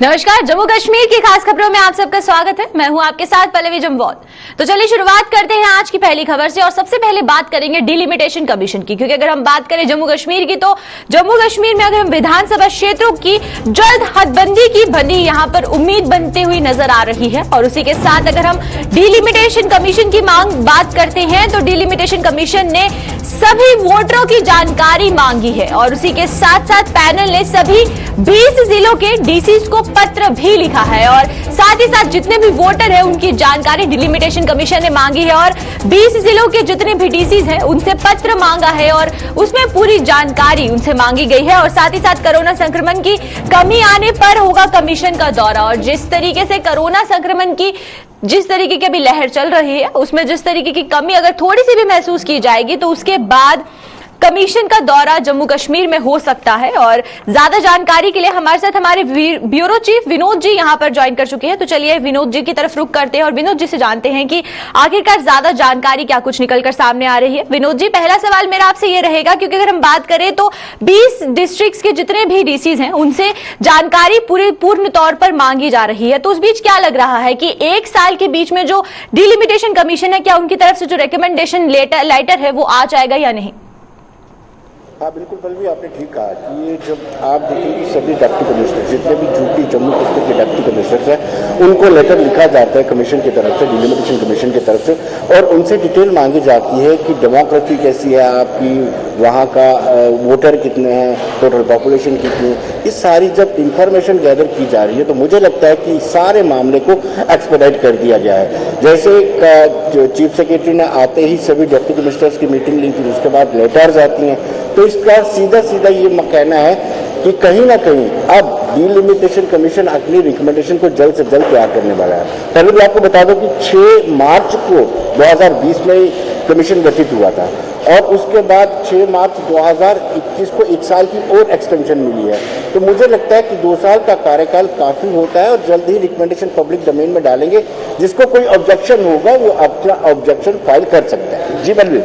नमस्कार, जम्मू कश्मीर की खास खबरों में आप सबका स्वागत है। मैं हूं आपके साथ पल्लवी जम्वाल। तो चलिए शुरुआत करते हैं आज की पहली खबर से और सबसे पहले बात करेंगे डिलिमिटेशन कमीशन की, क्योंकि अगर हम बात करें जम्मू कश्मीर की तो जम्मू कश्मीर में अगर हम विधानसभा क्षेत्रों की जल्द हदबंदी की बनी यहां पर उम्मीद बनती हुई नजर आ रही है। और उसी के साथ अगर हम डिलिमिटेशन कमीशन की मांग बात करते हैं तो डिलिमिटेशन कमीशन ने सभी वोटरों की जानकारी मांगी है और उसी के साथ साथ पैनल ने सभी 20 जिलों के डीसीज को पत्र भी लिखा है और साथ ही साथ जितने भी वोटर हैं उनकी जानकारी डिलिमिटेशन कमीशन ने मांगी है और 20 जिलों के जितने भी डीसीज हैं उनसे पत्र मांगा है और उसमें पूरी जानकारी उनसे मांगी गई है। और साथ ही साथ कोरोना संक्रमण की कमी आने पर होगा कमीशन का दौरा और जिस तरीके से कोरोना संक्रमण की जिस तरीके की अभी लहर चल रही है उसमें जिस तरीके की कमी अगर थोड़ी सी भी महसूस की जाएगी तो उसके बाद कमीशन का दौरा जम्मू कश्मीर में हो सकता है। और ज्यादा जानकारी के लिए हमारे साथ हमारे ब्यूरो चीफ विनोद जी यहां पर ज्वाइन कर चुके हैं। तो चलिए विनोद जी की तरफ रुख करते हैं और विनोद जी से जानते हैं कि आखिरकार ज्यादा जानकारी क्या कुछ निकलकर सामने आ रही है। विनोद जी, पहला सवाल मेरा आपसे ये रहेगा, क्योंकि अगर हम बात करें तो 20 डिस्ट्रिक्ट्स के जितने भी डीसीज हैं उनसे जानकारी पूर्ण तौर पर मांगी जा रही है। तो उस बीच क्या लग रहा है कि एक साल के बीच में जो डिलिमिटेशन कमीशन है, क्या उनकी तरफ से जो रिकमेंडेशन लेटर है वो आ जाएगा या नहीं? हाँ बिल्कुल पल्लवी, आपने ठीक कहा कि ये जब आप देखेंगे सभी डिप्टी कमिश्नर जितने भी यूपी जम्मू कश्मीर के डिप्टी कमिश्नर्स हैं उनको लेटर लिखा जाता है कमीशन की तरफ से, डिलिमिटेशन कमीशन की तरफ से, और उनसे डिटेल मांगी जाती है कि डेमोक्रेसी कैसी है आपकी, वहाँ का वोटर कितने हैं, टोटल पॉपुलेशन कितनी है, ये सारी जब इंफॉर्मेशन गैदर की जा रही है तो मुझे लगता है कि सारे मामले को एक्सपेडाइट कर दिया गया है। जैसे चीफ सेक्रेटरी ने आते ही सभी डिप्टी कमिश्नर्स की मीटिंग ली थी, उसके बाद लेटर्स आती हैं, तो इसका सीधा सीधा ये कहना है कि कहीं ना कहीं अब डिलिमिटेशन कमीशन अपनी रिकमेंडेशन को जल्द से जल्द तैयार करने वाला है। पहले भी आपको बता दो कि 6 मार्च को 2020 में कमीशन गठित हुआ था और उसके बाद 6 मार्च 2021 को 1 साल की और एक्सटेंशन मिली है। तो मुझे लगता है कि 2 साल का कार्यकाल काफी होता है और जल्द ही रिकमेंडेशन पब्लिक डोमेन में डालेंगे। जिसको कोई ऑब्जेक्शन होगा वो अपना ऑब्जेक्शन फाइल कर सकता है। जी बल्लवी,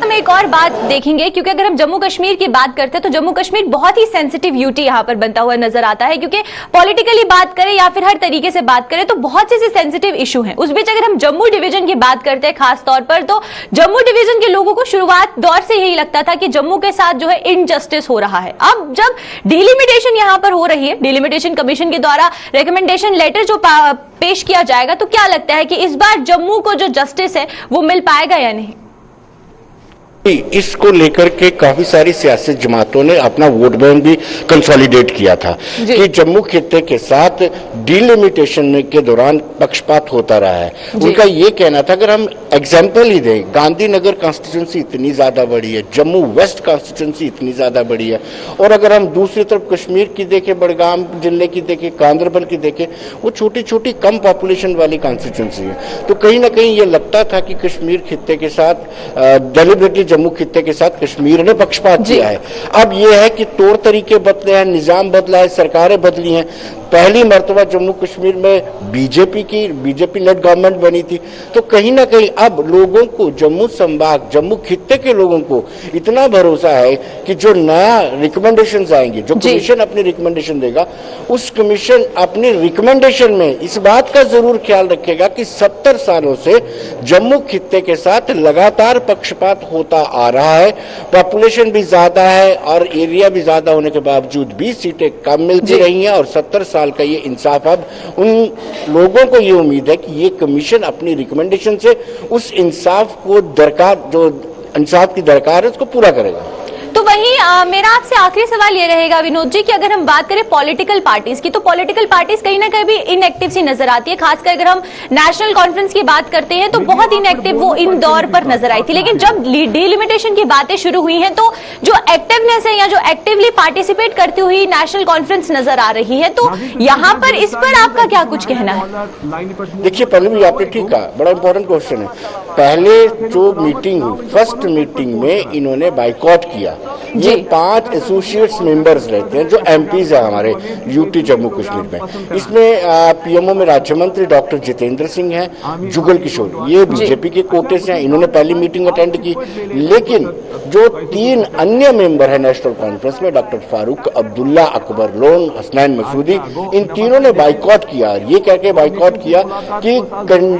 हम एक और बात देखेंगे, क्योंकि अगर हम जम्मू कश्मीर की बात करते हैं तो जम्मू कश्मीर बहुत ही सेंसिटिव यूटी यहां पर बनता हुआ नजर आता है, क्योंकि पॉलिटिकली बात करें या फिर हर तरीके से बात करें तो बहुत से सेंसिटिव इशू हैं। उस बीच अगर हम जम्मू डिवीजन की बात करते हैं खास तौर पर, तो जम्मू डिवीजन के लोगों को शुरुआत दौर से यही लगता था कि जम्मू के साथ जो है इनजस्टिस हो रहा है। अब जब डिलिमिटेशन यहां पर हो रही है, डिलिमिटेशन कमीशन के द्वारा रिकमेंडेशन लेटर जो पेश किया जाएगा, तो क्या लगता है कि इस बार जम्मू को जो जस्टिस है वो मिल पाएगा या नहीं? इसको लेकर के काफी सारी सियासी जमातों ने अपना वोट बैंक भी कंसोलिडेट किया था कि जम्मू खित्ते के साथ डिलिमिटेशन के दौरान पक्षपात होता रहा है। उनका ये कहना था, अगर हम एग्जाम्पल ही दें, गांधीनगर कॉन्स्टिट्यूंसी इतनी ज्यादा बड़ी है, जम्मू वेस्ट कॉन्स्टिट्यूंसी इतनी ज्यादा बड़ी है, और अगर हम दूसरी तरफ कश्मीर की देखें, बड़गाम जिले की देखें, गांधरबल की देखें, वो छोटी छोटी कम पॉपुलेशन वाली कॉन्स्टिट्यूंसी है। तो कहीं ना कहीं ये लगता था कि कश्मीर खित्ते के साथ डेलिबरेटली जम्मू खित्ते के साथ कश्मीर ने पक्षपात किया है। अब यह है कि तौर तरीके बदले हैं, निजाम बदला है, सरकारें बदली हैं। पहली मर्तबा जम्मू कश्मीर में बीजेपी लेड गवर्नमेंट बनी थी, तो कहीं ना कहीं अब लोगों को, जम्मू संभाग, जम्मू खित्ते के लोगों को इतना भरोसा है कि जो नया रिकमेंडेशन आएंगे, जो कमीशन अपनी रिकमेंडेशन देगा, उस कमीशन अपनी रिकमेंडेशन में इस बात का जरूर ख्याल रखेगा कि 70 सालों से जम्मू खित्ते के साथ लगातार पक्षपात होता आ रहा है। पॉपुलेशन भी ज्यादा है और एरिया भी ज्यादा होने के बावजूद 20 सीटें कम मिलती रही हैं और 70 साल का ये इंसाफ, अब उन लोगों को ये उम्मीद है कि ये कमीशन अपनी रिकमेंडेशन से उस इंसाफ को जो इंसाफ की दरकार है उसको पूरा करेगा। तो वहीं मेरा आपसे आखिरी सवाल ये रहेगा विनोद जी कि अगर हम बात करें पॉलिटिकल पार्टीज की, तो पॉलिटिकल पार्टीज कहीं ना कहीं भी इनएक्टिव सी नजर आती है। खासकर अगर हम नेशनल कॉन्फ्रेंस की बात करते हैं तो बहुत इनएक्टिव वो इन दौर पर नजर आई थी, लेकिन जब डिलिमिटेशन की बातें शुरू हुई हैं तो जो एक्टिवनेस है या जो एक्टिवली पार्टिसिपेट करती हुई नेशनल कॉन्फ्रेंस नजर आ रही है, तो यहाँ पर इस पर आपका क्या कुछ कहना है? देखिए पल्लवी, आपने ठीक कहा, बड़ा इंपॉर्टेंट क्वेश्चन है। पहले जो मीटिंग हुई, फर्स्ट मीटिंग में इन्होंने बाइकआउट किया ये 5 एसोसिएट्स मेंबर्स रहते हैं जो एमपीज है हमारे यूटी जम्मू कश्मीर में। इसमें पीएमओ में राज्य मंत्री डॉक्टर जितेंद्र सिंह हैं, जुगल किशोर ये बीजेपी के कोटे से हैं, इन्होंने पहली मीटिंग अटेंड की। लेकिन जो 3 अन्य मेंबर है नेशनल कॉन्फ्रेंस में, डॉक्टर फारूक अब्दुल्ला, अकबर लोन, हसनैन मसूदी, इन तीनों ने बाइकआउट किया। ये कह के बाइकआउट किया कि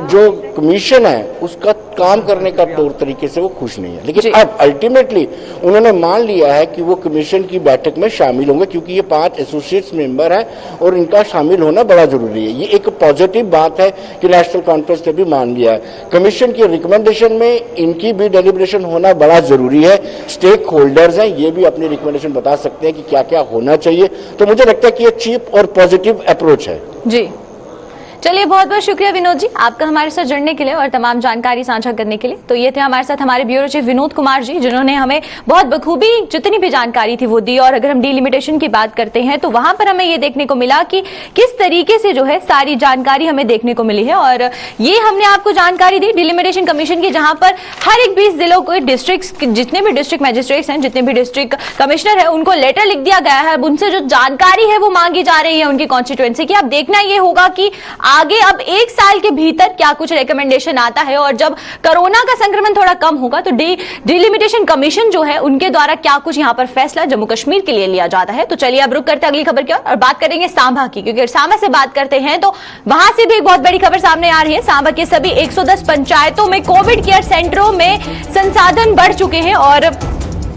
जो कमीशन है उसका काम करने का तौर तरीके से वो खुश नहीं है। लेकिन अब अल्टीमेटली उन्होंने मान लिया है कि वो कमीशन की बैठक में शामिल होंगे, क्योंकि ये 5 एसोसिएट्स मेंबर हैं और इनका शामिल होना बड़ा जरूरी है। ये एक पॉजिटिव बात है कि नेशनल कॉन्फ्रेंस ने भी मान लिया है। कमीशन की रिकमेंडेशन में इनकी भी डेलिब्रेशन होना बड़ा जरूरी है। स्टेक होल्डर्स हैं, ये भी अपनी रिकमेंडेशन बता सकते हैं कि क्या क्या होना चाहिए। तो मुझे लगता है कि ये चीप और पॉजिटिव अप्रोच है। जी चलिए, बहुत बहुत शुक्रिया विनोद जी आपका हमारे साथ जुड़ने के लिए और तमाम जानकारी साझा करने के लिए। तो ये थे हमारे साथ हमारे ब्यूरो चीफ विनोद कुमार जी, जिन्होंने हमें बहुत बखूबी जितनी भी जानकारी थी वो दी। और अगर हम डिलिमिटेशन की बात करते हैं तो वहां पर हमें ये देखने को मिला कि किस तरीके से जो है सारी जानकारी हमें देखने को मिली है। और ये हमने आपको जानकारी दी डिलिमिटेशन कमीशन की, जहां पर हर एक 20 जिलों को डिस्ट्रिक्ट, जितने भी डिस्ट्रिक्ट मजिस्ट्रेट्स हैं, जितने भी डिस्ट्रिक्ट कमिश्नर है, उनको लेटर लिख दिया गया है। अब उनसे जो जानकारी है वो मांगी जा रही है उनकी कॉन्स्टिट्यूएंसी की। अब देखना ये होगा कि आगे अब 1 साल के भीतर क्या कुछ रिकमेंडेशन आता है, और जब कोरोना का संक्रमण थोड़ा कम होगा तो डिलिमिटेशन कमीशन जो है उनके द्वारा क्या कुछ यहां पर फैसला जम्मू कश्मीर के लिए लिया जाता है। तो चलिए अब रुक करते अगली खबर की और बात करेंगे सांबा की, क्योंकि सांबा से बात करते हैं तो वहां से भी एक बहुत बड़ी खबर सामने आ रही है। सांबा के सभी 110 पंचायतों में कोविड केयर सेंटरों में संसाधन बढ़ चुके हैं और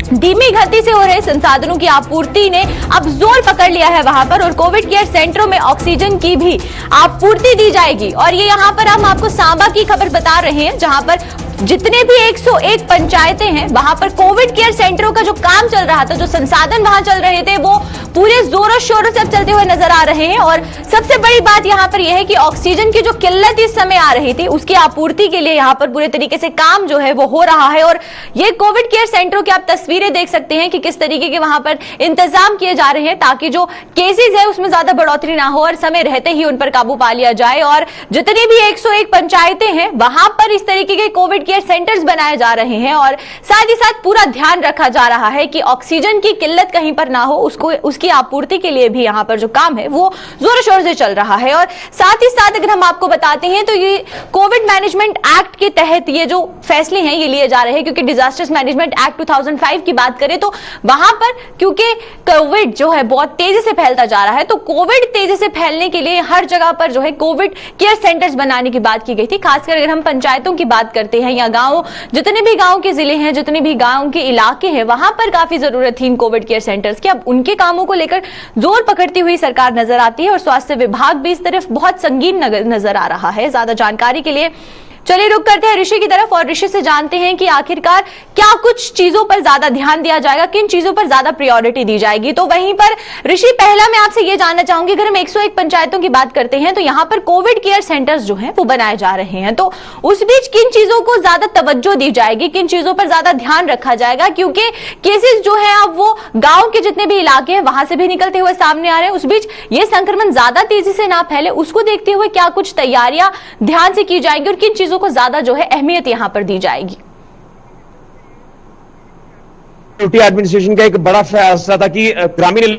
धीमी गति से हो रहे संसाधनों की आपूर्ति ने अब जोर पकड़ लिया है वहां पर, और कोविड केयर सेंटरों में ऑक्सीजन की भी आपूर्ति दी जाएगी। और ये यहाँ पर हम आपको सांबा की खबर बता रहे हैं, जहां पर जितने भी 101 पंचायतें हैं वहां पर कोविड केयर सेंटरों का जो काम चल रहा था, जो संसाधन वहां चल रहे थे, वो पूरे जोरों शोरों से अब चलते हुए नजर आ रहे हैं। और सबसे बड़ी बात यहां पर यह है कि ऑक्सीजन की जो किल्लत इस समय आ रही थी उसकी आपूर्ति के लिए यहां पर पूरे तरीके से काम जो है वो हो रहा है। और ये कोविड केयर सेंटरों की आप तस्वीरें देख सकते हैं कि किस तरीके के वहां पर इंतजाम किए जा रहे हैं, ताकि जो केसेस है उसमें ज्यादा बढ़ोतरी ना हो और समय रहते ही उन पर काबू पा लिया जाए। और जितनी भी 101 पंचायतें हैं वहां पर इस तरीके के कोविड केयर सेंटर्स बनाए जा रहे हैं, और साथ ही साथ पूरा ध्यान रखा जा रहा है कि ऑक्सीजन की किल्लत कहीं पर ना हो, उसकी आपूर्ति के लिए भी यहां पर जो काम है वो जोरों शोर से चल रहा है। और साथ ही साथ अगर हम आपको बताते हैं तो ये कोविड मैनेजमेंट एक्ट के तहत ये जो फैसले हैं ये लिए जा रहे हैं, क्योंकि डिजास्टर्स मैनेजमेंट एक्ट 2005 की बात करें तो वहां पर क्योंकि कोविड जो है बहुत तेजी से फैलता जा रहा है, तो कोविड तेजी से फैलने के लिए हर जगह पर जो है कोविड केयर सेंटर्स बनाने की बात की गई थी। खासकर अगर हम पंचायतों की बात करते हैं या गांव, जितने भी गांव के जिले हैं, जितने भी गांव के इलाके हैं, वहां पर काफी जरूरत थी इन कोविड केयर सेंटर्स की। अब उनके कामों को लेकर जोर पकड़ती हुई सरकार नजर आती है और स्वास्थ्य विभाग भी इस तरफ बहुत संगीन नजर आ रहा है। ज्यादा जानकारी के लिए चलिए रुक करते हैं ऋषि की तरफ और ऋषि से जानते हैं कि आखिरकार क्या कुछ चीजों पर ज्यादा ध्यान दिया जाएगा, किन चीजों पर ज्यादा प्रायोरिटी दी जाएगी। तो वहीं पर ऋषि, पहला मैं आपसे ये जानना चाहूंगी, अगर हम 101 पंचायतों की बात करते हैं तो यहाँ पर कोविड केयर सेंटर्स जो हैं वो बनाए जा रहे हैं, तो उस बीच किन चीजों को ज्यादा तवज्जो दी जाएगी, किन चीजों पर ज्यादा ध्यान रखा जाएगा, क्योंकि केसेस जो है अब वो गांव के जितने भी इलाके हैं वहां से भी निकलते हुए सामने आ रहे हैं। उस बीच ये संक्रमण ज्यादा तेजी से ना फैले उसको देखते हुए क्या कुछ तैयारियां ध्यान से की जाएंगी और किन चीजों को ज्यादा जो है अहमियत यहां पर दी जाएगी। यूटी एडमिनिस्ट्रेशन का एक बड़ा फैसला था कि ग्रामीण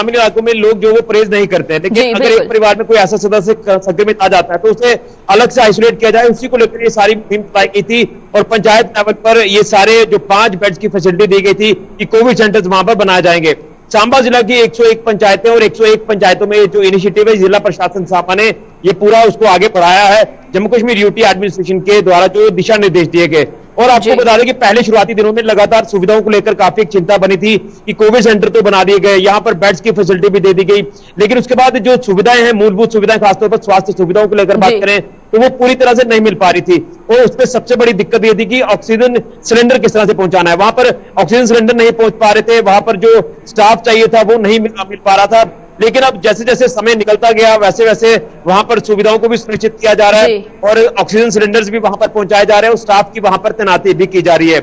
इलाकों में लोग जो वो परहेज नहीं करते हैं, लेकिन अगर एक परिवार में कोई ऐसा सदस्य संक्रमित आ जाता है तो उसे अलग से आइसोलेट किया जाए, उसी को लेकर ये सारी मुहिम चलाई गई थी। और पंचायत लेवल पर ये सारे जो 5 बेड्स की फैसिलिटी दी गई थी कि कोविड सेंटर्स वहां पर बनाए जाएंगे। सांबा जिला की 101 पंचायतें और 101 पंचायतों में जो इनिशिएटिव है जिला प्रशासन सांबा ने ये पूरा उसको आगे बढ़ाया है जम्मू कश्मीर यूटी एडमिनिस्ट्रेशन के द्वारा जो दिशा निर्देश दिए गए। और आपको बता दें कि पहले शुरुआती दिनों में लगातार सुविधाओं को लेकर काफी एक चिंता बनी थी कि कोविड सेंटर तो बना दिए गए, यहाँ पर बेड्स की फैसिलिटी भी दे दी गई, लेकिन उसके बाद जो सुविधाएं हैं, मूलभूत सुविधाएं, खासतौर पर स्वास्थ्य सुविधाओं को लेकर बात करें तो वो पूरी तरह से नहीं मिल पा रही थी। और उसमें सबसे बड़ी दिक्कत ये थी कि ऑक्सीजन सिलेंडर किस तरह से पहुंचाना है, वहां पर ऑक्सीजन सिलेंडर नहीं पहुंच पा रहे थे, वहां पर जो स्टाफ चाहिए था वो नहीं मिल पा रहा था। लेकिन अब जैसे जैसे समय निकलता गया वैसे वैसे वहां पर सुविधाओं को भी सुनिश्चित किया जा रहा है और ऑक्सीजन सिलेंडर्स भी वहां पर पहुंचाए जा रहे हैं और स्टाफ की वहां पर तैनाती भी की जा रही है।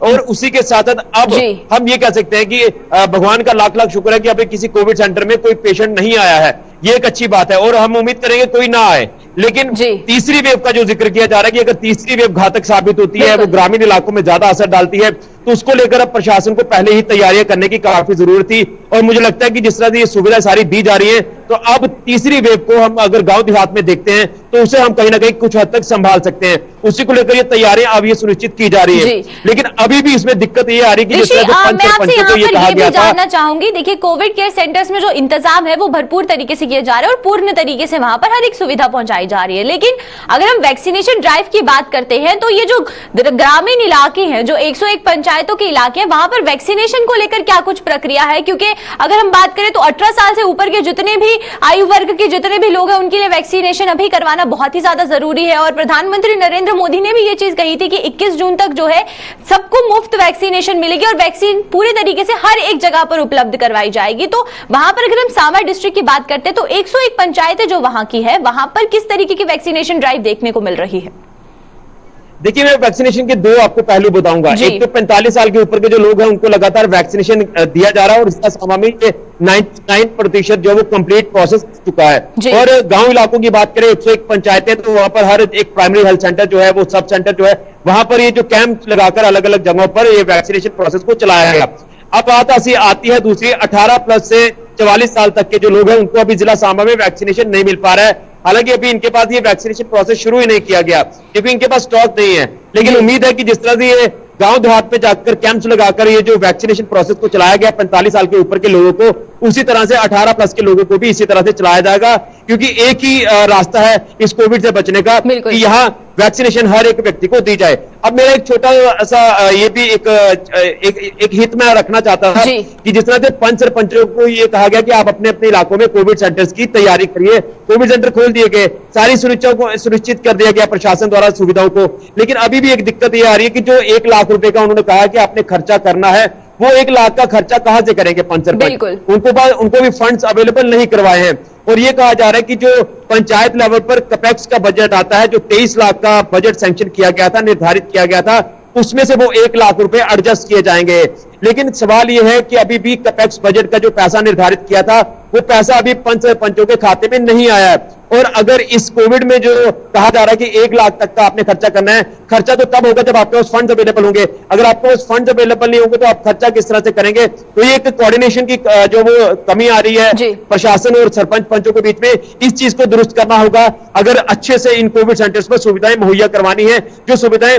और उसी के साथ साथ अब हम ये कह सकते हैं कि भगवान का लाख लाख शुक्र है कि अभी किसी कोविड सेंटर में कोई पेशेंट नहीं आया है, ये एक अच्छी बात है और हम उम्मीद करेंगे कोई ना आए, लेकिन जी। तीसरी वेव का जो जिक्र किया जा रहा है कि अगर तीसरी वेव घातक साबित होती है, वो ग्रामीण इलाकों में ज्यादा असर डालती है, तो उसको लेकर अब प्रशासन को पहले ही तैयारियां करने की काफी जरूरत थी। और मुझे लगता है कि जिस तरह से ये सुविधा सारी दी जा रही है, तो अब तीसरी वेव को हम अगर गांव देहात में देखते हैं तो उसे हम कहीं ना कहीं कुछ हद तक संभाल सकते हैं। उसी को लेकर ये तैयारियां अब ये सुनिश्चित की जा रही है। लेकिन अभी भी इसमें दिक्कत ये आ रही है कि जिस तरह से मैं आपसे यहाँ ये पर कहा ये भी गया था, जानना चाहूंगी, देखिए कोविड केयर सेंटर्स में जो इंतजाम है वो भरपूर तरीके से किए जा रहे हैं और पूर्ण तरीके से वहां पर हर एक सुविधा पहुंचाई जा रही है। लेकिन अगर हम वैक्सीनेशन ड्राइव की बात करते हैं तो ये जो ग्रामीण इलाके हैं, जो 101 पंचायतों के इलाके हैं, वहां पर वैक्सीनेशन को लेकर क्या कुछ प्रक्रिया है? क्योंकि अगर हम बात करें तो 18 साल से ऊपर के जितने भी आयु वर्ग के जितने भी लोग हैं उनके लिए वैक्सीनेशन अभी करवाना बहुत ही ज्यादा जरूरी है। और प्रधानमंत्री नरेंद्र मोदी ने भी ये चीज कही थी कि 21 जून तक जो है सबको मुफ्त वैक्सीनेशन मिलेगी और वैक्सीन पूरे तरीके से हर एक जगह पर उपलब्ध करवाई जाएगी। तो वहां पर अगर हम सांबा डिस्ट्रिक्ट की बात करते हैं तो 101 पंचायतें जो वहां की है, वहां पर किस तरीके की वैक्सीनेशन ड्राइव देखने को मिल रही है? देखिए, मैं वैक्सीनेशन के दो आपको पहलू बताऊंगा। एक तो 45 साल के ऊपर के जो लोग हैं उनको लगातार वैक्सीनेशन दिया जा रहा है और इसका सामा में 99% जो वो कंप्लीट प्रोसेस चुका है। और गांव इलाकों की बात करें, 101 पंचायतें, तो वहां पर हर एक प्राइमरी हेल्थ सेंटर जो है, वो सब सेंटर जो है, वहां पर ये जो कैंप लगाकर अलग अलग जगहों पर ये वैक्सीनेशन प्रोसेस को चलाया गया। अब बात ऐसी आती है दूसरी, 18+ से 44 साल तक के जो लोग हैं उनको अभी जिला सांबा में वैक्सीनेशन नहीं मिल पा रहा है। हालांकि अभी इनके पास ये वैक्सीनेशन प्रोसेस शुरू ही नहीं किया गया क्योंकि इनके पास स्टॉक नहीं है। लेकिन उम्मीद है कि जिस तरह से ये गांव देहात में जाकर कैंप्स लगाकर ये जो वैक्सीनेशन प्रोसेस को चलाया गया 45 साल के ऊपर के लोगों को, उसी तरह से 18+ के लोगों को भी इसी तरह से चलाया जाएगा। क्योंकि एक ही रास्ता है इस कोविड से बचने का कि यहाँ वैक्सीनेशन हर एक व्यक्ति को दी जाए। अब मेरा एक छोटा सा ये भी एक हित में रखना चाहता था कि जिस तरह से पंच सरपंचों को ये कहा गया कि आप अपने अपने इलाकों में कोविड सेंटर्स की तैयारी करिए, कोविड सेंटर खोल दिए गए, सारी सुनिश्चितों को सुनिश्चित कर दिया गया प्रशासन द्वारा सुविधाओं को। लेकिन अभी भी एक दिक्कत ये आ रही है कि जो 1 लाख रुपए का उन्होंने कहा कि आपने खर्चा करना है, वो 1 लाख का खर्चा कहां से करेंगे पंच सरपंच? उनको भी फंड्स अवेलेबल नहीं करवाए हैं। और ये कहा जा रहा है कि जो पंचायत लेवल पर कैपेक्स का बजट आता है, जो 23 लाख का बजट सैंक्शन किया गया था, निर्धारित किया गया था, उसमें से वो 1 लाख रुपए एडजस्ट किए जाएंगे। लेकिन सवाल ये है कि अभी भी कैपेक्स बजट का जो पैसा निर्धारित किया था, वो पैसा अभी पंच सरपंचों के खाते में नहीं आया है। और अगर इस कोविड में जो कहा जा रहा है कि 1 लाख तक का आपने खर्चा करना है, खर्चा तो तब होगा जब आपके पास फंड्स अवेलेबल होंगे। अगर आपके पास फंड्स अवेलेबल नहीं होंगे तो आप खर्चा किस तरह से करेंगे? तो ये एक कोऑर्डिनेशन की जो वो कमी आ रही है प्रशासन और सरपंच पंचों के बीच में, इस चीज को दुरुस्त करना होगा अगर अच्छे से इन कोविड सेंटर्स पर सुविधाएं मुहैया करवानी है। जो सुविधाएं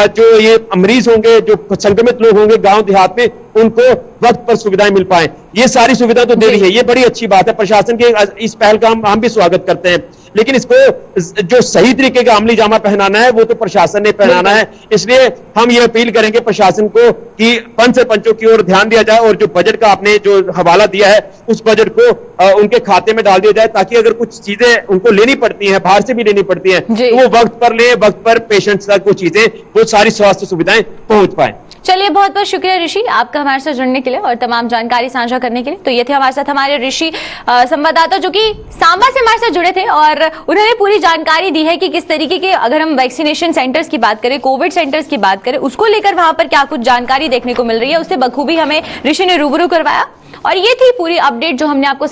जो ये मरीज होंगे, जो संक्रमित लोग होंगे गांव देहात में, उनको वक्त पर सुविधाएं मिल पाए। ये सारी सुविधा तो दे रही है, ये बड़ी अच्छी बात है। प्रशासन के इस पहल का हम भी स्वागत करते हैं। लेकिन इसको जो सही तरीके का अमली जामा पहनाना है वो तो प्रशासन ने पहनाना है। इसलिए हम ये अपील करेंगे प्रशासन को कि पंच सरपंचों की ओर ध्यान दिया जाए और जो बजट का आपने जो हवाला दिया है उस बजट को उनके खाते में डाल दिया जाए, ताकि अगर कुछ चीजें उनको लेनी पड़ती हैं, बाहर से भी लेनी पड़ती हैं, तो वो वक्त पर ले, वक्त पर पेशेंट्स तक वो चीजें, वो सारी स्वास्थ्य सुविधाएं पहुंच पाए। चलिए, बहुत बहुत शुक्रिया ऋषि आपका हमारे साथ जुड़ने के लिए और तमाम जानकारी साझा करने के लिए। तो ये थे हमारे साथ हमारे ऋषि संवाददाता जो कि सांबा से हमारे साथ जुड़े थे और उन्होंने पूरी जानकारी दी है कि किस तरीके के, अगर हम वैक्सीनेशन सेंटर्स की बात करें, कोविड सेंटर्स की बात करें, उसको लेकर वहां पर क्या कुछ जानकारी देखने को मिल रही है, उससे बखूबी हमें ऋषि ने रूबरू करवाया। और ये थी पूरी अपडेट जो हमने आपको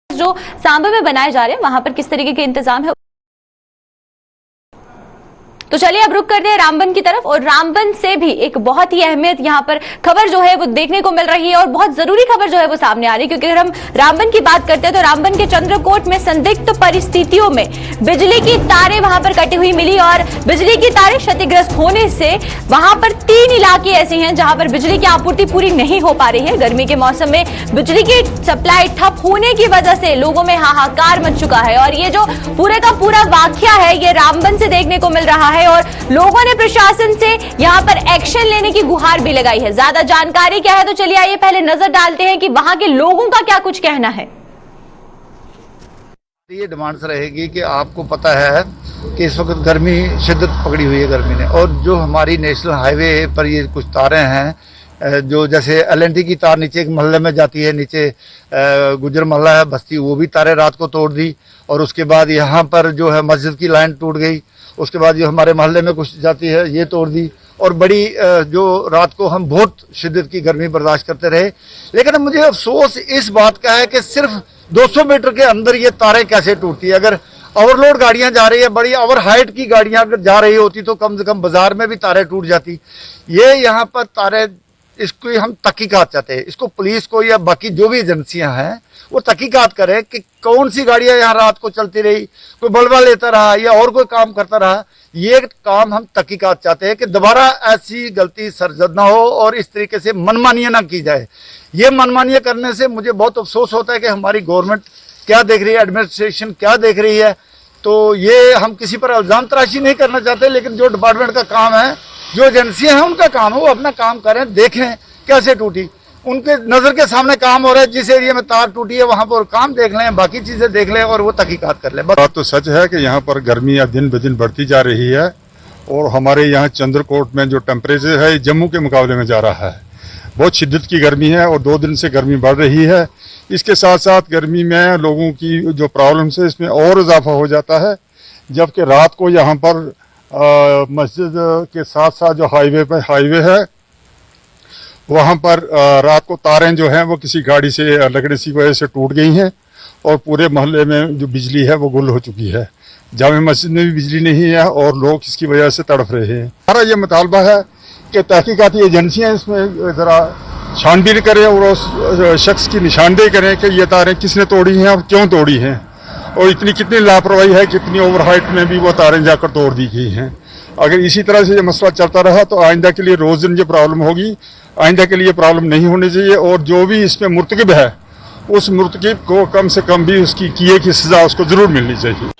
जो सांबा में बनाए जा रहे हैं वहां पर किस तरीके के इंतजाम है। तो चलिए अब रुक करते हैं रामबन की तरफ और रामबन से भी एक बहुत ही अहमियत यहाँ पर खबर जो है वो देखने को मिल रही है और बहुत जरूरी खबर जो है वो सामने आ रही है। क्योंकि अगर हम रामबन की बात करते हैं तो रामबन के चंद्रकोट में संदिग्ध परिस्थितियों में बिजली की तारें वहां पर कटी हुई मिली और बिजली की तारें क्षतिग्रस्त होने से वहां पर 3 इलाके ऐसे हैं जहां पर बिजली की आपूर्ति पूरी नहीं हो पा रही है। गर्मी के मौसम में बिजली की सप्लाई ठप होने की वजह से लोगों में हाहाकार मच चुका है और ये जो पूरे का पूरा वाकया है ये रामबन से देखने को मिल रहा है और लोगों ने प्रशासन से यहां पर एक्शन लेने की गुहार भी लगाई है। ज्यादा जानकारी क्या है तो चलिए आइए पहले नजर डालते हैं कि वहां के लोगों का क्या कुछ कहना है। ये डिमांड्स रहेगी कि आपको पता है कि इस वक्त गर्मी शिद्दत पकड़ी हुई है गर्मी ने, और जो हमारी नेशनल हाईवे पर ये कुछ तारें हैं जो जैसे LNT की तार नीचे एक मोहल्ले में जाती है, नीचे गुजर मोहल्ला है बस्ती, वो भी तारें रात को तोड़ दी। और उसके बाद यहाँ पर जो है मस्जिद की लाइन टूट गई, उसके बाद जो हमारे मोहल्ले में कुछ जाती है ये तोड़ दी। और बड़ी जो रात को हम बहुत शिद्दत की गर्मी बर्दाश्त करते रहे। लेकिन मुझे अफसोस इस बात का है कि सिर्फ 200 मीटर के अंदर ये तारें कैसे टूटती है। अगर ओवरलोड गाड़ियां जा रही है, बड़ी ओवर हाइट की गाड़ियां अगर जा रही होती तो कम से कम बाजार में भी तारें टूट जाती। ये यहाँ पर तारें, इसको हम तहकीकात चाहते हैं, इसको पुलिस को या बाकी जो भी एजेंसियां हैं वो तहकीकात करें कि कौन सी गाड़ियां यहाँ रात को चलती रही, कोई बलवा लेता रहा या और कोई काम करता रहा। ये काम हम तहकीकात चाहते हैं कि दोबारा ऐसी गलती सरजद ना हो और इस तरीके से मनमानियां ना की जाए। ये मनमानियां करने से मुझे बहुत अफसोस होता है कि हमारी गवर्नमेंट क्या देख रही है, एडमिनिस्ट्रेशन क्या देख रही है। तो ये हम किसी पर इल्जाम तराशी नहीं करना चाहते, लेकिन जो डिपार्टमेंट का काम है, जो एजेंसियां हैं उनका काम है, वो अपना काम करें, देखें कैसे टूटी, उनके नजर के सामने काम हो रहा है। जिस एरिया में तार टूटी है वहां पर काम देख लें, बाकी चीजें देख लें और वो तहकीकात कर लें। बात तो सच है कि यहाँ पर गर्मी दिन ब दिन बढ़ती जा रही है और हमारे यहाँ चंद्रकोट में जो टेम्परेचर है जम्मू के मुकाबले में जा रहा है। बहुत शिद्दत की गर्मी है और 2 दिन से गर्मी बढ़ रही है। इसके साथ साथ गर्मी में लोगों की जो प्रॉब्लम्स है इसमें और इजाफा हो जाता है, जबकि रात को यहाँ पर मस्जिद के साथ साथ जो हाईवे है वहाँ पर रात को तारें जो हैं वो किसी गाड़ी से लकड़ी सी वजह से टूट गई हैं और पूरे मोहल्ले में जो बिजली है वो गुल हो चुकी है। जामे मस्जिद में भी बिजली नहीं है और लोग इसकी वजह से तड़फ रहे हैं। हमारा ये मुतालबा है कि तहकीकाती एजेंसियाँ इसमें ज़रा छानबीन करें और उस शख्स की निशानदेही करें कि ये तारें किसने तोड़ी हैं और क्यों तोड़ी हैं और इतनी कितनी लापरवाही है, कितनी ओवरहाइट में भी वो तारें जाकर तोड़ दी गई हैं। अगर इसी तरह से ये मसला चलता रहा तो आइंदा के लिए रोज़ दिन ये प्रॉब्लम होगी, आइंदा के लिए प्रॉब्लम नहीं होनी चाहिए और जो भी इसमें मुर्तकिब है उस मुर्तकिब को कम से कम भी उसकी किए की सजा उसको जरूर मिलनी चाहिए।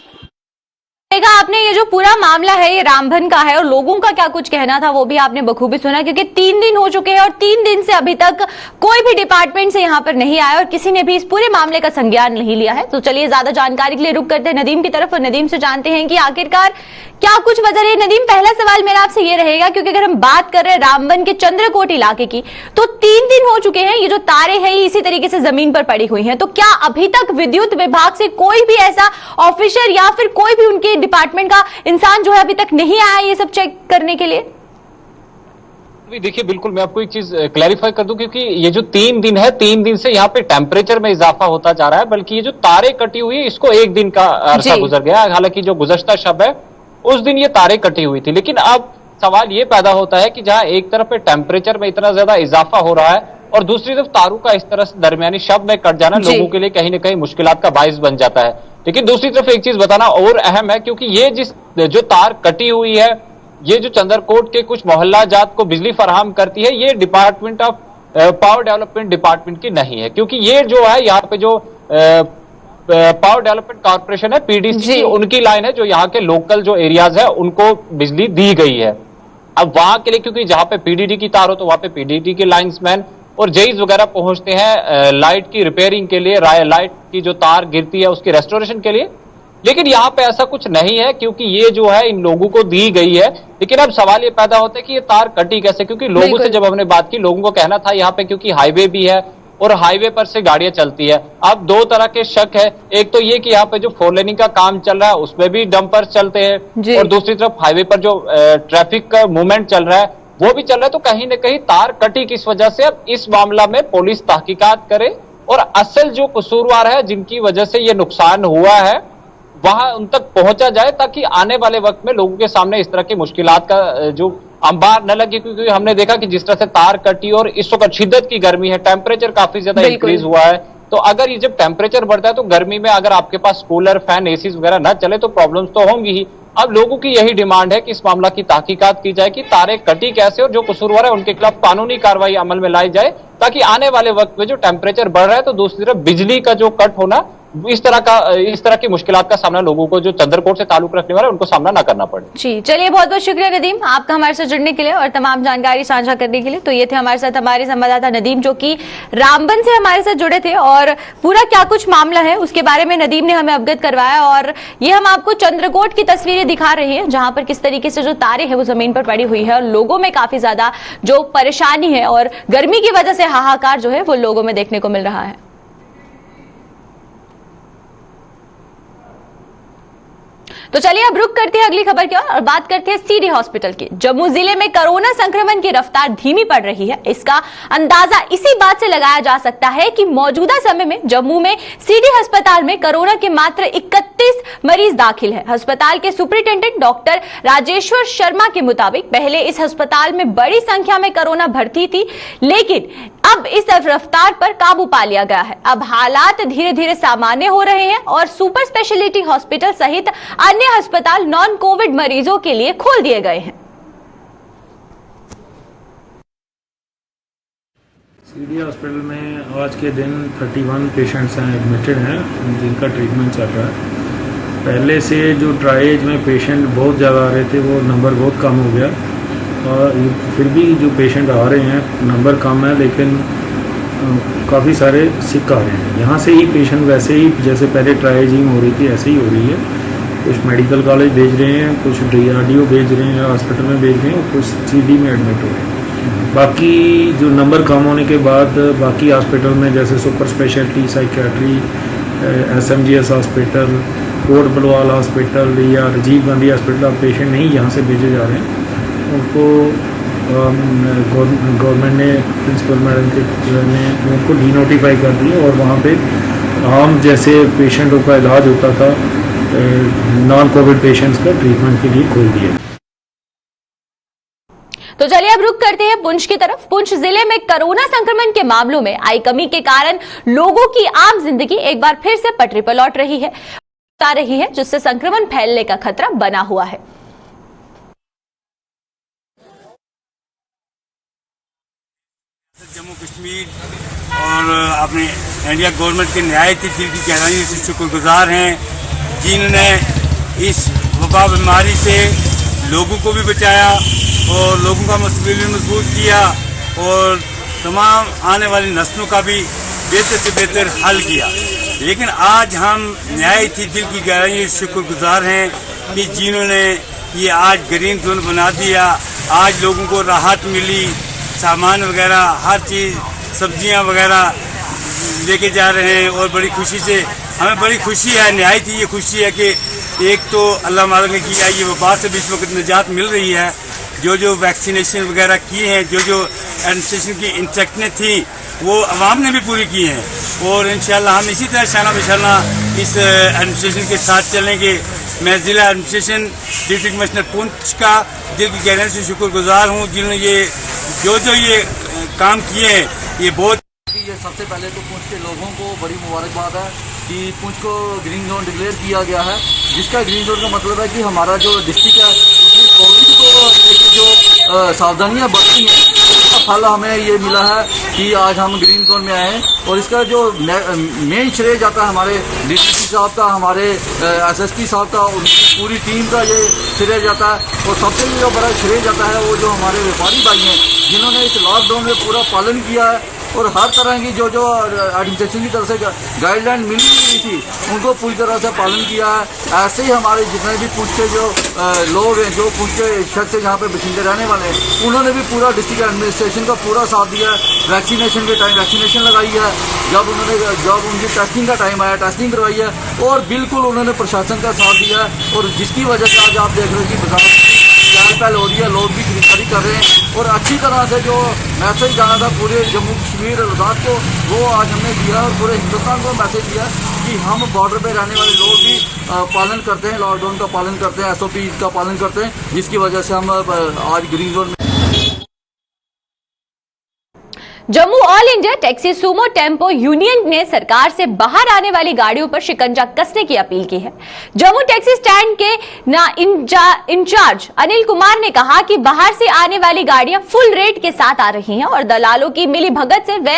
आपने ये जो पूरा मामला है ये रामबन का है और लोगों का क्या कुछ कहना था वो भी आपने बखूबी सुना, क्योंकि 3 दिन हो चुके हैं और 3 दिन से अभी तक कोई भी डिपार्टमेंट से यहाँ पर नहीं आया और किसी ने भी इस पूरे मामले का संज्ञान नहीं लिया है। तो चलिए ज्यादा जानकारी के लिए रुक करते हैं नदीम की तरफ और नदीम से जानते हैं कि आखिरकार क्या कुछ वजह है। नदीम, पहला सवाल मेरा आपसे ये रहेगा, क्योंकि अगर हम बात कर रहे हैं रामबन के चंद्रकोट इलाके की तो 3 दिन हो चुके हैं, ये जो तारें हैं इसी तरीके से जमीन पर पड़ी हुई हैं, तो क्या अभी तक विद्युत विभाग से कोई भी ऐसा ऑफिसर या फिर कोई भी उनके डिपार्टमेंट का इंसान जो है अभी तक नहीं आया ये सब चेक करने के लिए? देखिए, बिल्कुल मैं आपको एक चीज क्लैरिफाई कर दूं, क्योंकि ये जो 3 दिन है, 3 दिन से यहाँ पे टेम्परेचर में इजाफा होता जा रहा है, बल्कि ये जो तारे कटी हुई है इसको 1 दिन का अरसा गुजर गया। हालांकि जो गुज़श्ता शब है उस दिन ये तारे कटी हुई थी, लेकिन अब सवाल ये पैदा होता है कि जहां एक तरफ पे टेम्परेचर में इतना ज्यादा इजाफा हो रहा है और दूसरी तरफ तारों का इस तरह से दरमियानी शब में कट जाना लोगों के लिए कहीं ना कहीं मुश्किलात का बाइस बन जाता है। लेकिन दूसरी तरफ एक चीज बताना और अहम है, क्योंकि ये जो तार कटी हुई है ये जो चंद्रकोट के कुछ मोहल्ला जात को बिजली फराहम करती है, ये department of power development department की नहीं है, क्योंकि ये जो है यहाँ पे जो पावर डेवलपमेंट कॉर्पोरेशन है, पीडीसी, उनकी लाइन है जो यहाँ के लोकल जो एरियाज है उनको बिजली दी गई है। अब वहां के लिए, क्योंकि जहां पे पीडीडी की तार हो तो वहां पे पीडीडी के लाइन्समैन और जेईज वगैरह पहुंचते हैं लाइट की रिपेयरिंग के लिए, लाइट की जो तार गिरती है उसकी रेस्टोरेशन के लिए। लेकिन यहाँ पे ऐसा कुछ नहीं है, क्योंकि ये जो है इन लोगों को दी गई है। लेकिन अब सवाल ये पैदा होता है कि ये तार कटी कैसे, क्योंकि लोगों से जब हमने बात की, लोगों को कहना था यहाँ पे क्योंकि हाईवे भी है और हाईवे पर से गाड़ियां चलती है। अब 2 तरह के शक है, एक तो ये कि यहाँ पे जो 4 लेनिंग का काम चल रहा है उसमें भी डंपर्स चलते हैं और दूसरी तरफ हाईवे पर जो ट्रैफिक का मूवमेंट चल रहा है वो भी चल रहा है, तो कहीं ना कहीं तार कटी किस वजह से। अब इस मामला में पुलिस तहकीकात करे और असल जो कसूरवार है जिनकी वजह से ये नुकसान हुआ है वहां उन तक पहुंचा जाए, ताकि आने वाले वक्त में लोगों के सामने इस तरह की मुश्किलात का जो अंबार न लगे। क्योंकि हमने देखा कि जिस तरह से तार कटी और इस वक्त शिद्दत की गर्मी है, टेम्परेचर काफी ज्यादा इंक्रीज हुआ है, तो अगर ये जब टेम्परेचर बढ़ता है तो गर्मी में अगर आपके पास कूलर, फैन, एसी वगैरह ना चले तो प्रॉब्लम्स तो होंगी ही। अब लोगों की यही डिमांड है कि इस मामला की तहकीकात की जाए कि तारें कटी कैसे और जो कसूरवार है उनके खिलाफ कानूनी कार्रवाई अमल में लाई जाए, ताकि आने वाले वक्त में जो टेम्परेचर बढ़ रहा है तो दूसरी तरफ बिजली का जो कट होना, इस तरह की मुश्किलात का सामना लोगों को जो चंद्रकोट से ताल्लुक रखने वाले उनको सामना ना करना पड़े। जी चलिए, बहुत बहुत शुक्रिया नदीम आपका हमारे साथ जुड़ने के लिए और तमाम जानकारी साझा करने के लिए। तो ये थे हमारे साथ हमारे संवाददाता नदीम, जो कि रामबन से हमारे साथ जुड़े थे और पूरा क्या कुछ मामला है उसके बारे में नदीम ने हमें अवगत करवाया। और ये हम आपको चंद्रकोट की तस्वीरें दिखा रहे हैं जहां पर किस तरीके से जो तारे हैं वो जमीन पर पड़ी हुई है और लोगों में काफी ज्यादा जो परेशानी है और गर्मी की वजह से हाहाकार जो है वो लोगों में देखने को मिल रहा है। तो चलिए अब रुक करते हैं अगली खबर की ओर और बात करते हैं सीडी हॉस्पिटल की। जम्मू जिले में कोरोना संक्रमण की रफ्तार धीमी पड़ रही है। इसका अंदाजा इसी बात से लगाया जा सकता है कि मौजूदा समय में जम्मू में सीडी अस्पताल में कोरोना के मात्र 31 मरीज दाखिल है। अस्पताल के सुपरिटेंडेंट डॉक्टर राजेश्वर शर्मा के मुताबिक पहले इस अस्पताल में बड़ी संख्या में कोरोना भर्ती थी, लेकिन अब इस रफ्तार पर काबू पा लिया गया है। अब हालात धीरे धीरे सामान्य हो रहे हैं और सुपर स्पेशलिटी हॉस्पिटल सहित अन्य अस्पताल नॉन कोविड मरीजों के लिए खोल दिए गए हैं। सीडी हॉस्पिटल में आज के दिन 31 पेशेंट्स हैं, एडमिटेड हैं, जिनका ट्रीटमेंट चल रहा है। पहले से जो ट्राइएज में पेशेंट बहुत ज़्यादा आ रहे थे वो नंबर बहुत कम हो गया, और फिर भी जो पेशेंट आ रहे हैं नंबर कम है, लेकिन काफ़ी सारे सिक आ रहे हैं। यहाँ से ही पेशेंट वैसे ही जैसे पहले ट्राइएजिंग हो रही थी ऐसे ही हो रही है। कुछ मेडिकल कॉलेज भेज रहे हैं, कुछ DRDO भेज रहे हैं, हॉस्पिटल में भेज रहे हैं, और कुछ CD में एडमिट हो रहे हैं। बाकी जो नंबर कम होने के बाद बाकी हॉस्पिटल में जैसे super speciality psychiatry, SMGS hospital, Kot Balwal hospital या राजीव गांधी हॉस्पिटल, अब पेशेंट नहीं यहाँ से भेजे जा रहे हैं। उनको गवर्नमेंट ने, प्रिंसिपल मैडम ने उनको डीनोटिफाई कर दिया, और वहाँ पे आम जैसे पेशेंटों का इलाज होता था नॉन कोविड पेशेंट्स का ट्रीटमेंट के लिए खोल दिया। तो चलिए अब रुक करते हैं पुंछ की तरफ। पुंछ जिले में कोरोना संक्रमण के मामलों में आई कमी के कारण लोगों की आम जिंदगी एक बार फिर से पटरी पर लौट रही है, जिससे संक्रमण फैलने का खतरा बना हुआ है। जम्मू कश्मीर और अपने इंडिया गवर्नमेंट के न्यायाधीश दिल की गहराइयों से शुक्रगुजार हैं, जिन्होंने इस वबा बीमारी से लोगों को भी बचाया और लोगों का मुस्तकबिल भी मजबूत किया, और तमाम आने वाली नस्लों का भी बेहतर से बेहतर हल किया। लेकिन आज हम न्यायाधीश दिल की गहराइयों से शुक्रगुजार हैं कि जिन्होंने ये आज ग्रीन जोन बना दिया। आज लोगों को राहत मिली, सामान वगैरह हर चीज़ सब्जियां वगैरह लेके जा रहे हैं, और बड़ी खुशी से हमें बड़ी खुशी है, नहायत ही ये खुशी है कि एक तो अल्लाह मालिक ने किया, ये वबा से भी इस वक्त निजात मिल रही है। जो वैक्सीनेशन वगैरह किए हैं, जो एडमिनिस्ट्रेशन की इंस्ट्रक्शनें थी वो अवाम ने भी पूरी की हैं, और इंशाल्लाह हम इसी तरह शाना बिशाना इस एडमिनिस्ट्रेशन के साथ चलेंगे। मैं ज़िला एडमिनिस्ट्रेशन डिस्ट्रिक्ट कमिश्नर पुंछ का दिल की गहराई से शुक्रगुजार हूँ, जिन्होंने ये जो काम किए हैं ये बहुत। ये सबसे पहले तो पुंछ के लोगों को बड़ी मुबारकबाद है कि पुंछ को ग्रीन जोन डिक्लेयर किया गया है, जिसका ग्रीन जोन का मतलब है कि हमारा जो डिस्ट्रिक्ट है उसमें कोविड को लेकर जो सावधानियां बरती हैं उसका फल हमें ये मिला है कि आज हम ग्रीन जोन में आए हैं। और इसका जो मेन श्रेय जाता है हमारे DCP साहब का, हमारे SSP साहब का, उनकी पूरी टीम का ये श्रेय जाता है। और सबसे जो बड़ा श्रेय जाता है वो जो हमारे व्यापारी भाई हैं, जिन्होंने इस लॉकडाउन में पूरा पालन किया है, और हर तरह की जो एडमिनिस्ट्रेशन की तरफ से गाइडलाइन मिली हुई थी उनको पूरी तरह से पालन किया है। ऐसे ही हमारे जितने भी पुंछ के जो लोग हैं, जो पुंछ के शख्स यहाँ पे बशिंदे रहने वाले हैं, उन्होंने भी पूरा डिस्ट्रिक्ट एडमिनिस्ट्रेशन का पूरा साथ दिया है। वैक्सीनेशन के टाइम वैक्सीनेशन लगाई है, जब उनकी टेस्टिंग का टाइम आया टेस्टिंग करवाई है, और बिल्कुल उन्होंने प्रशासन का साथ दिया है। और जिसकी वजह से आज आप देख रहे हो कि बाजार चहल पहल हो रही है, लोग भी खरीदारी कर रहे हैं, और अच्छी तरह से जो मैसेज जाना था पूरे जम्मू कश्मीर और लद्दाख को, वो आज हमने दिया, और पूरे हिंदुस्तान को मैसेज दिया कि हम बॉर्डर पे रहने वाले लोग भी पालन करते हैं, लॉकडाउन का पालन करते हैं, SOP का पालन करते हैं, जिसकी वजह से हम आज ग्रीन जोन में। Jammu all India taxi Sumo tempo union ने सरकार से बाहर आने वाली गाड़ियों पर शिकंजा कसने की अपील की है। जम्मू टैक्सी स्टैंड के इंचार्ज अनिल कुमार ने कहा कि बाहर से आने वाली गाड़ियां फुल रेट के साथ आ रही हैं और दलालों की मिली भगत से वे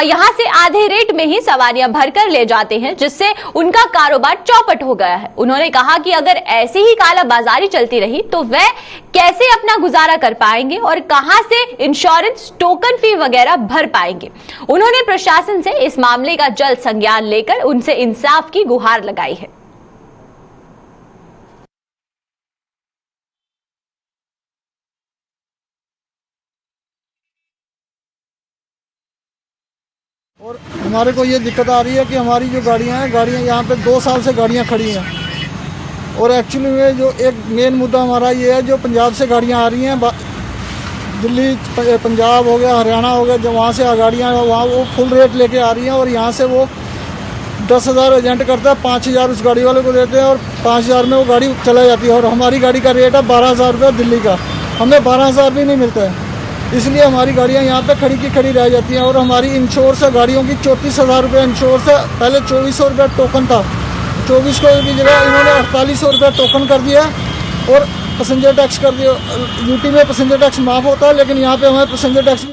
यहां से आधे रेट में ही सवारियां भरकर ले जाते हैं, जिससे उनका कारोबार चौपट हो गया है। उन्होंने कहा कि अगर ऐसी ही कालाबाजारी चलती रही तो वे कैसे अपना गुजारा कर पाएंगे और कहां से इंश्योरेंस, टोकन फी वगैरह भर पाएंगे। उन्होंने प्रशासन से इस मामले का जल्द संज्ञान लेकर उनसे इंसाफ की गुहार लगाई है। और हमारे को ये दिक्कत आ रही है कि हमारी जो गाड़ियां हैं यहाँ पे 2 साल से गाड़ियां खड़ी हैं, और एक्चुअली में जो एक मेन मुद्दा हमारा ये है, जो पंजाब से गाड़ियाँ आ रही हैं, दिल्ली पंजाब हो गया, हरियाणा हो गया, जो वहाँ से गाड़ियाँ वहाँ वो फुल रेट लेके आ रही हैं और यहाँ से वो 10,000 एजेंट करता है, 5,000 उस गाड़ी वाले को देते हैं और 5,000 में वो गाड़ी चला जाती है। और हमारी गाड़ी का रेट है 12,000 रुपये दिल्ली का, हमें 12,000 भी नहीं मिलता है, इसलिए हमारी गाड़ियाँ यहाँ पे खड़ी की खड़ी रह जाती हैं। और हमारी इंश्योरेंस है गाड़ियों की 34,000 रुपये इंश्योरेंस है, पहले 2,400 रुपये टोकन था, 24 को की जगह इन्होंने 4800 रुपये टोकन कर दिया और पैसेंजर टैक्स कर दिया। यूपी में पैसेंजर टैक्स माफ़ होता है, लेकिन यहाँ पे हमें पैसेंजर टैक्स।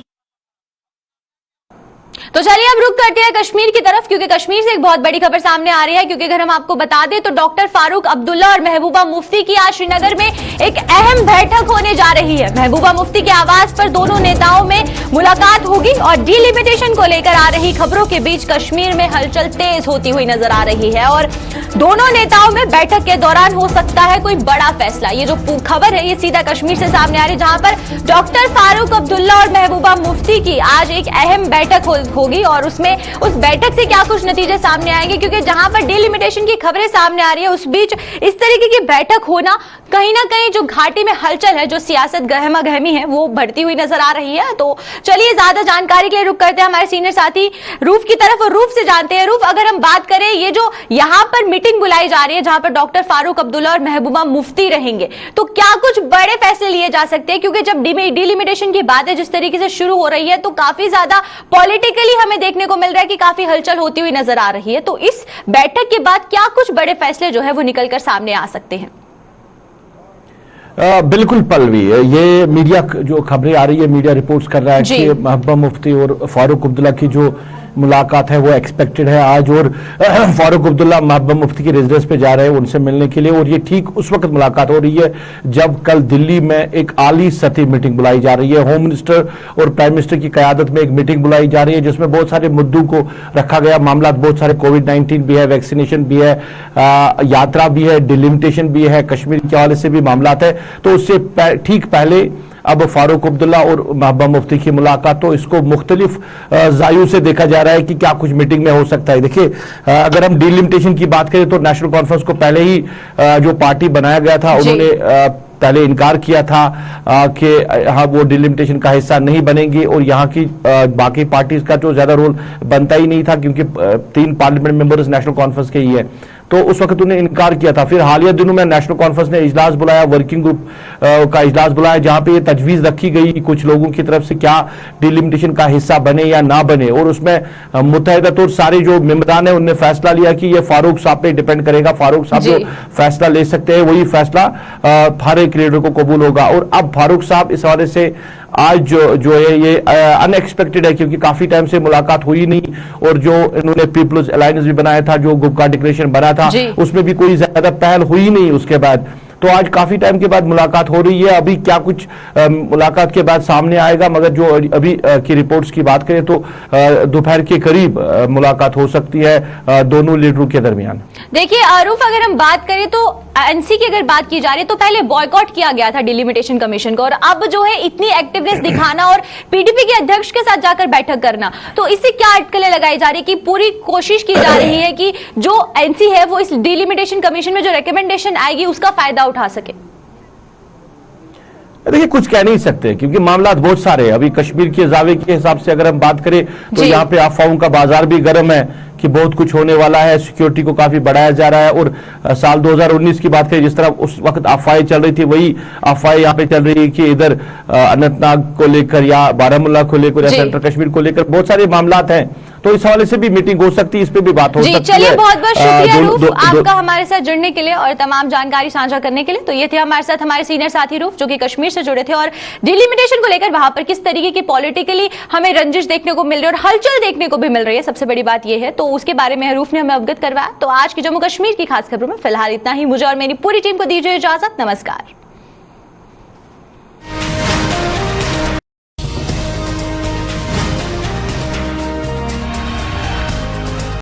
तो चलिए अब रुक करते हैं कश्मीर की तरफ, क्योंकि कश्मीर से एक बहुत बड़ी खबर सामने आ रही है। क्योंकि अगर हम आपको बता दें तो डॉक्टर फारूक अब्दुल्ला और महबूबा मुफ्ती की आज श्रीनगर में एक अहम बैठक होने जा रही है। महबूबा मुफ्ती के आवास पर दोनों नेताओं में मुलाकात होगी और डिलिमिटेशन को लेकर आ रही खबरों के बीच कश्मीर में हलचल तेज होती हुई नजर आ रही है और दोनों नेताओं में बैठक के दौरान हो सकता है कोई बड़ा फैसला। ये जो खबर है ये सीधा कश्मीर से सामने आ रही है, जहां पर डॉक्टर फारूक अब्दुल्ला और महबूबा मुफ्ती की आज एक अहम बैठक होगी और उसमें उस बैठक से क्या कुछ नतीजे सामने आएंगे। क्योंकि जहां पर डिलिमिटेशन की खबरें सामने आ रही है, उस बीच इस तरीके की बैठक होना कहीं ना कहीं जो घाटी में हलचल है, जो सियासत गहमा गहमी है, वो बढ़ती हुई नजर आ रही है। तो चलिए ज्यादा जानकारी के लिए रुक करते हैं हमारे सीनियर साथी रूफ की तरफ और रूफ से जानते हैं। रूफ, अगर हम बात करें ये जो यहाँ पर मीटिंग बुलाई जा रही है जहां पर डॉक्टर फारूक अब्दुल्ला और महबूबा मुफ्ती रहेंगे, तो क्या कुछ बड़े फैसले लिए जा सकते हैं? क्योंकि जब डिलिमिटेशन की बातें जिस तरीके से शुरू हो रही है तो काफी ज्यादा पॉलिटिकली हमें देखने को मिल रहा है कि काफी हलचल होती हुई नजर आ रही है। तो इस बैठक के बाद क्या कुछ बड़े फैसले जो है वो निकलकर सामने आ सकते हैं? बिल्कुल पल्लवी, ये मीडिया जो खबरें आ रही है, मीडिया रिपोर्ट्स कर रहा है कि महबूबा मुफ्ती और फारूक अब्दुल्ला की जो मुलाकात है वो एक्सपेक्टेड है आज, और फारूक अब्दुल्ला महबूबा मुफ्ती की रेजिडेंस पे जा रहे हैं उनसे मिलने के लिए। और ये ठीक उस वक्त मुलाकात हो रही है जब कल दिल्ली में एक आली सतही मीटिंग बुलाई जा रही है। होम मिनिस्टर और प्राइम मिनिस्टर की क़यादत में एक मीटिंग बुलाई जा रही है जिसमें बहुत सारे मुद्दों को रखा गया। मामला बहुत सारे, कोविड-19 भी है, वैक्सीनेशन भी है, यात्रा भी है, डिलिमिटेशन भी है, कश्मीर के हवाले से भी मामला है। तो उससे ठीक पहले अब फारूक अब्दुल्ला और महबूबा मुफ्ती की मुलाकात, तो इसको मुख्तलिफ जायू से देखा जा रहा है कि क्या कुछ मीटिंग में हो सकता है। देखिए, अगर हम डिलिमिटेशन की बात करें तो नेशनल कॉन्फ्रेंस को पहले ही जो पार्टी बनाया गया था उन्होंने पहले इनकार किया था कि हाँ वो डिलिमिटेशन का हिस्सा नहीं बनेंगे और यहाँ की बाकी पार्टीज का जो ज्यादा रोल बनता ही नहीं था, क्योंकि 3 पार्लियामेंट मेंबर्स नेशनल कॉन्फ्रेंस के ही है। तो उस वक्त उन्हें इनकार किया था। फिर हालिया दिनों में नेशनल कॉन्फ्रेंस ने इजलास बुलाया, वर्किंग ग्रुप का इजलास बुलाया, जहां पे ये तजवीज रखी गई कुछ लोगों की तरफ से क्या डिलिमिटेशन का हिस्सा बने या ना बने। और उसमें मुत्तहिदा तौर सारे जो मेंबरान है उन्होंने फैसला लिया कि ये फारूक साहब पे डिपेंड करेगा, फारूक साहब जो फैसला ले सकते हैं वही फैसला हर एक लीडर को कबूल होगा। और अब फारूक साहब इस हवाले से आज जो है ये अनएक्सपेक्टेड है, क्योंकि काफी टाइम से मुलाकात हुई नहीं और जो इन्होंने पीपल्स अलायंस भी बनाया था, जो गुप का डिक्लेरेशन बना था, उसमें भी कोई ज्यादा पहल हुई नहीं उसके बाद। तो आज काफी टाइम के बाद मुलाकात हो रही है। अभी क्या कुछ मुलाकात के बाद सामने आएगा, मगर जो अभी की रिपोर्ट्स की बात करें तो दोपहर के करीब मुलाकात हो सकती है दोनों लीडरों के दरमियान। देखिए आरूफ, अगर हम बात करें तो एनसी की अगर बात की जा रही है तो पहले बॉयकॉट किया गया था डिलिमिटेशन कमीशन को, और अब जो है इतनी एक्टिवनेस दिखाना और पीडीपी के अध्यक्ष के साथ जाकर बैठक करना, तो इससे क्या अटकलें लगाई जा रही है कि पूरी कोशिश की जा रही है कि जो एनसी है वो इस डिलिमिटेशन कमीशन में जो रिकमेंडेशन आएगी उसका फायदा उठा सके? देखिए, कुछ कह नहीं सकते क्योंकि मामला बहुत सारे हैं। अभी कश्मीर के जावे के हिसाब से अगर हम बात करें तो यहाँ पे अफवाहों का बाजार भी गर्म है कि बहुत कुछ होने वाला है, सिक्योरिटी को काफी बढ़ाया जा रहा है। और साल 2019 की बात करें, जिस तरह उस वक्त अफवाहें चल रही थी वही अफवाहें यहाँ पे चल रही है कि इधर अनंतनाग को लेकर या बारामूला को लेकर या सेंट्रल कश्मीर को लेकर बहुत सारे मामला हैं। तो इस हवाले से भी मीटिंग हो सकती है, इस पे भी बात हो सकती है। चलिए, बहुत बहुत शुक्रिया रूफ आपका हमारे साथ जुड़ने के लिए और तमाम जानकारी साझा करने के लिए। तो ये थे हमारे साथ हमारे सीनियर साथी रूफ जो कि कश्मीर से जुड़े थे और डिलिमिटेशन को लेकर वहां पर किस तरीके की पॉलिटिकली हमें रंजिश देखने को मिल रही है और हलचल देखने को भी मिल रही है, सबसे बड़ी बात यह है। तो उसके बारे में रूफ ने हमें अवगत करवाया। तो आज की जम्मू कश्मीर की खास खबरों में फिलहाल इतना ही। मुझे और मेरी पूरी टीम को दीजिए इजाजत। नमस्कार।